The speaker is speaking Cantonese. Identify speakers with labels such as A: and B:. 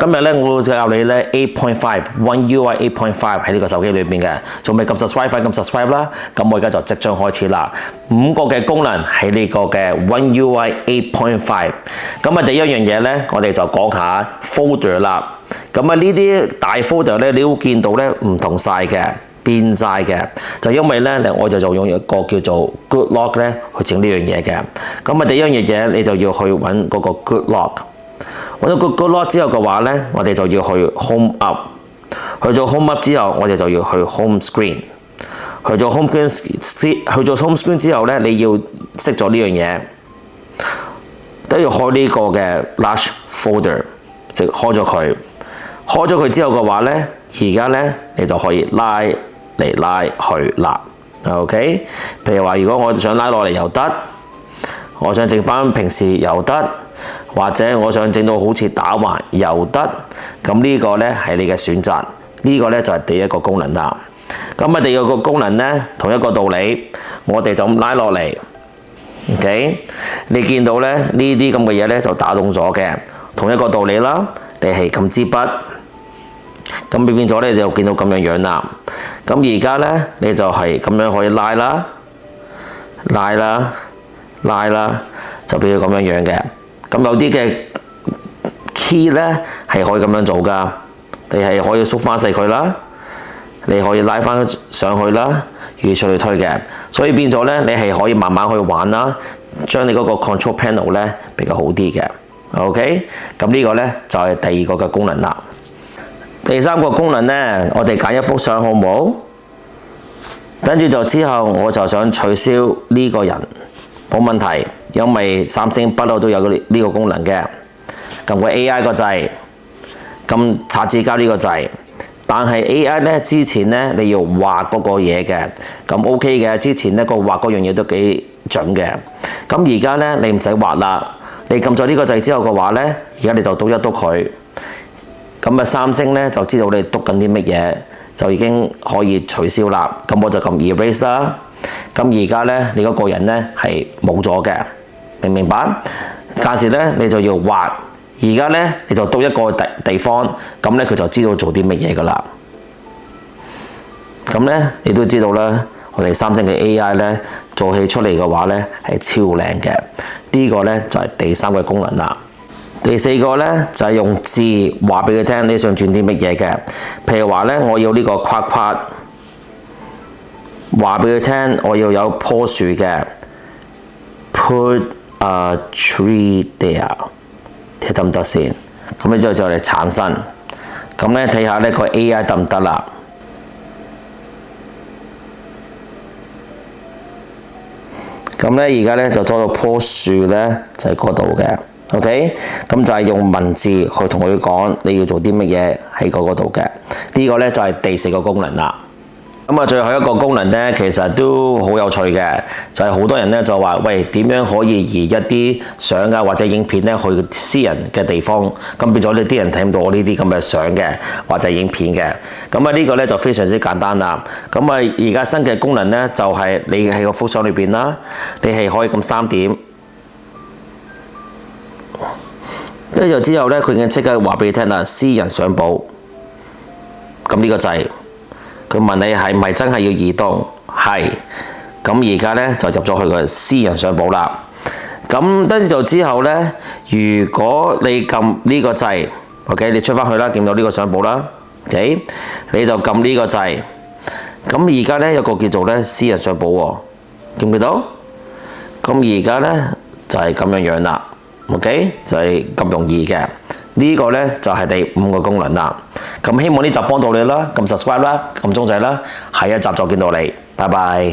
A: 今日咧我會教你咧 8.5 One UI 8.5喺呢個手機裏邊嘅，仲未撳 subscribe 快撳 subscribe 啦。咁我而家就即將開始啦。5個嘅功能喺呢個嘅 One UI 8.5。咁啊第一樣嘢咧，我哋就講下 folder 啦。咁啊呢啲大 folder 咧，你會見到咧唔同晒嘅。變晒嘅，就因為咧，我就用一個叫做 Good Lock 咧去整呢樣嘢嘅。咁啊，第一樣嘢你就要去揾嗰個 Good Lock。揾到個 Good Lock 之後嘅話咧，我哋就要去 Home Up。去咗 Home Up 之後，我哋就要去 Home Screen。去咗 Home Screen 之後咧，你要熄咗呢樣嘢，都要開呢個嘅 Large Folder， 即係開咗佢。開咗佢之後嘅話咧，而家咧你就可以拉嚟拉去啦 ，OK？ 譬如話，如果我想拉落嚟又得，我想整翻平時又得，或者我想整到好似打橫又得，咁呢個咧係你嘅選擇。呢個咧就係第一個功能啦。咁啊，第二個功能咧，同一個道理，我哋就咁拉落嚟 ，OK？ 你見到咧呢啲咁嘅嘢咧就打動咗嘅，同一個道理啦。你係撳支筆。咁變咗咧就見到咁樣樣啦。咁而家咧你就係咁樣可以拉啦、拉啦、拉啦，就變咗咁樣樣嘅。咁有啲嘅 key 咧係可以咁樣做噶。你係可以縮翻細佢啦，你可以拉翻上去啦，如此類推嘅。所以變咗咧，你係可以慢慢去玩啦，將你嗰個 control panel 咧比較好啲嘅。OK， 咁呢個咧就係第二個嘅功能啦。第三個功能呢，我哋揀一幅相好唔好？跟住就之後，我就想取消呢個人，冇問題，因為三星不嬲都有呢個功能嘅。撳個 AI 個掣，撳擦字膠呢個掣。但係 AI 呢，之前呢，你要畫嗰個嘢嘅，咁 OK 嘅。之前呢個畫嗰樣嘢都幾準嘅。咁而家呢，你唔使畫啦，你撳咗呢個掣之後嘅話呢，而家你就篤一篤佢。咁啊，三星咧就知道你篤緊啲乜嘢，就已經可以取消啦。咁我就撳 erase 啦。咁而家咧，你嗰個人咧係冇咗嘅，明唔明白？間時咧你就要畫，而家咧你就篤一個地方，咁咧佢就知道做啲乜嘢噶啦。咁咧你都知道啦，我哋三星嘅 AI 咧做起出嚟嘅話咧係超靚嘅。呢個咧就係第三個功能啦。第四個咧就係用字話俾佢聽你想轉啲乜嘢嘅，譬如話咧我要呢個框框，話俾佢聽我要有棵樹嘅 ，put a tree there， 睇得唔得先？咁你之後就嚟產生，咁咧睇下呢個 AI 得唔得啦？咁咧而家咧就做到棵樹咧就喺嗰度嘅。OK， 咁就係用文字去同佢講你要做啲乜嘢喺嗰度嘅。呢個咧就係第四個功能啦。咁啊，最後一個功能咧，其實都好有趣嘅，就係好多人咧就話：喂，點樣可以移一啲相啊或者影片咧去私人嘅地方？咁變咗呢啲人睇唔到我呢啲咁嘅相嘅或者影片嘅。咁啊，呢個咧就非常之簡單啦。咁啊，而家新嘅功能咧就係你喺個幅相裏邊啦，你係可以撳3點。跟住之後咧，佢已經即刻話俾你聽啦，私人相簿。咁呢個掣，佢問你係唔係真係要移動？係。咁而家咧就入咗去個私人相簿啦。咁跟住之後咧，如果你撳呢個掣 ，OK， 你出翻去啦，見到呢個相簿啦 ，OK， 你就撳呢個掣。咁而家咧有個叫做咧私人相簿喎，見唔見到？咁而家咧就係咁樣樣啦。OK， 就係咁容易嘅。呢個呢，就係第5個功能啦。咁希望呢集幫到你啦，撳 subscribe 啦，撳鐘仔啦，下一集再見到你，拜拜。